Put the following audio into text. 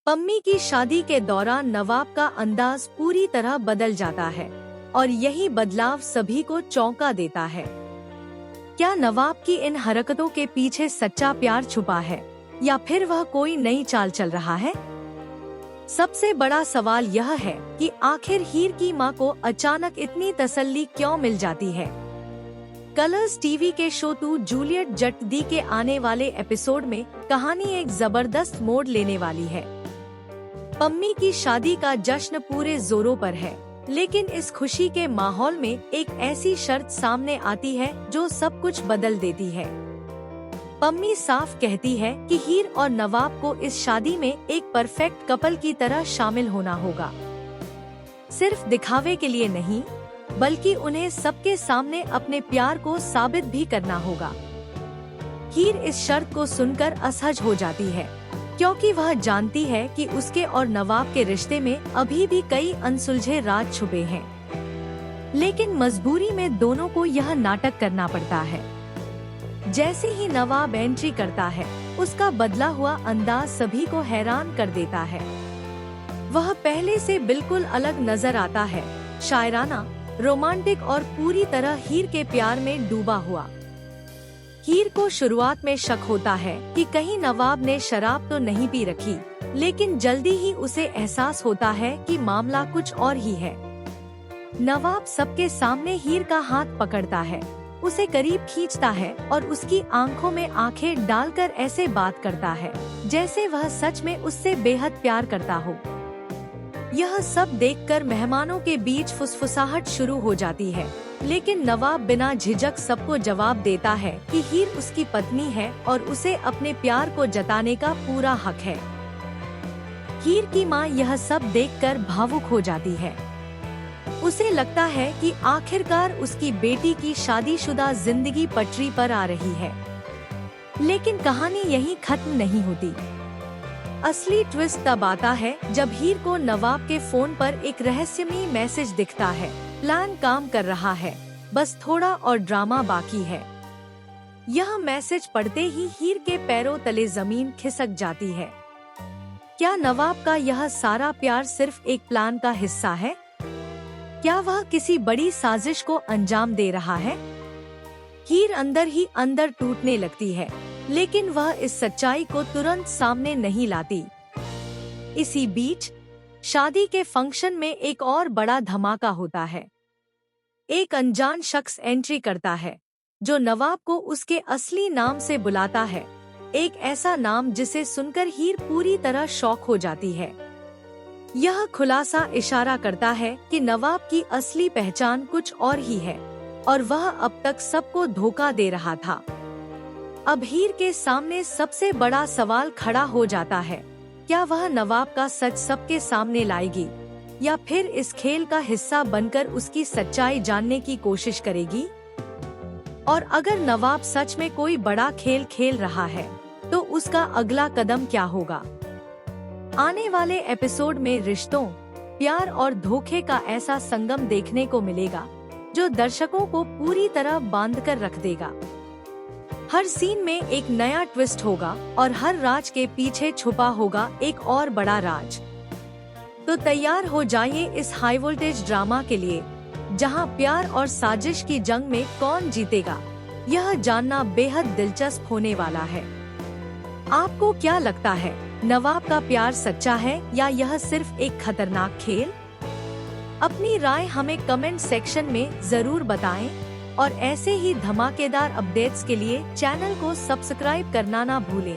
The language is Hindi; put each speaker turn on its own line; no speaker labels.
पम्मी की शादी के दौरान नवाब का अंदाज पूरी तरह बदल जाता है और यही बदलाव सभी को चौंका देता है। क्या नवाब की इन हरकतों के पीछे सच्चा प्यार छुपा है या फिर वह कोई नई चाल चल रहा है? सबसे बड़ा सवाल यह है कि आखिर हीर की मां को अचानक इतनी तसल्ली क्यों मिल जाती है। कलर्स टीवी के शो टू जूलियट जट दी के आने वाले एपिसोड में कहानी एक जबरदस्त मोड़ लेने वाली है। पम्मी की शादी का जश्न पूरे जोरों पर है, लेकिन इस खुशी के माहौल में एक ऐसी शर्त सामने आती है जो सब कुछ बदल देती है। पम्मी साफ कहती है कि हीर और नवाब को इस शादी में एक परफेक्ट कपल की तरह शामिल होना होगा। सिर्फ दिखावे के लिए नहीं, बल्कि उन्हें सबके सामने अपने प्यार को साबित भी करना होगा। हीर इस शर्त को सुनकर असहज हो जाती है, क्योंकि वह जानती है कि उसके और नवाब के रिश्ते में अभी भी कई अनसुलझे राज छुपे हैं। लेकिन मजबूरी में दोनों को यह नाटक करना पड़ता है। जैसे ही नवाब एंट्री करता है, उसका बदला हुआ अंदाज सभी को हैरान कर देता है। वह पहले से बिल्कुल अलग नजर आता है, शायराना, रोमांटिक और पूरी तरह हीर के प्यार में डूबा हुआ। हीर को शुरुआत में शक होता है कि कहीं नवाब ने शराब तो नहीं पी रखी, लेकिन जल्दी ही उसे एहसास होता है कि मामला कुछ और ही है। नवाब सबके सामने हीर का हाथ पकड़ता है, उसे करीब खींचता है और उसकी आंखों में आंखें डालकर ऐसे बात करता है जैसे वह सच में उससे बेहद प्यार करता हो। यह सब देखकर मेहमानों के बीच फुसफुसाहट शुरू हो जाती है, लेकिन नवाब बिना झिझक सबको जवाब देता है कि हीर उसकी पत्नी है और उसे अपने प्यार को जताने का पूरा हक है। हीर की मां यह सब देखकर भावुक हो जाती है। उसे लगता है कि आखिरकार उसकी बेटी की शादीशुदा जिंदगी पटरी पर आ रही है। लेकिन कहानी यहीं खत्म नहीं होती। असली ट्विस्ट तब आता है जब हीर को नवाब के फोन पर एक रहस्यमयी मैसेज दिखता है। प्लान काम कर रहा है, बस थोड़ा और ड्रामा बाकी है। यह मैसेज पढ़ते ही हीर के पैरों तले जमीन खिसक जाती है। क्या नवाब का यह सारा प्यार सिर्फ एक प्लान का हिस्सा है? क्या वह किसी बड़ी साजिश को अंजाम दे रहा है? हीर अंदर ही अंदर टूटने लगती है, लेकिन वह इस सच्चाई को तुरंत सामने नहीं लाती। इसी बीच शादी के फंक्शन में एक और बड़ा धमाका होता है। एक अनजान शख्स एंट्री करता है, जो नवाब को उसके असली नाम से बुलाता है। एक ऐसा नाम जिसे सुनकर हीर पूरी तरह शॉक हो जाती है। यह खुलासा इशारा करता है कि नवाब की असली पहचान कुछ और ही है और वह अब तक सबको धोखा दे रहा था। अब हीर के सामने सबसे बड़ा सवाल खड़ा हो जाता है, क्या वह नवाब का सच सबके सामने लाएगी या फिर इस खेल का हिस्सा बनकर उसकी सच्चाई जानने की कोशिश करेगी? और अगर नवाब सच में कोई बड़ा खेल खेल रहा है, तो उसका अगला कदम क्या होगा? आने वाले एपिसोड में रिश्तों, प्यार और धोखे का ऐसा संगम देखने को मिलेगा जो दर्शकों को पूरी तरह बांध कर रख देगा। हर सीन में एक नया ट्विस्ट होगा और हर राज के पीछे छुपा होगा एक और बड़ा राज। तो तैयार हो जाइए इस हाई वोल्टेज ड्रामा के लिए, जहां प्यार और साजिश की जंग में कौन जीतेगा, यह जानना बेहद दिलचस्प होने वाला है। आपको क्या लगता है, नवाब का प्यार सच्चा है या यह सिर्फ एक खतरनाक खेल? अपनी राय हमें कमेंट सेक्शन में जरूर बताएं और ऐसे ही धमाकेदार अपडेट्स के लिए चैनल को सब्सक्राइब करना ना भूलें।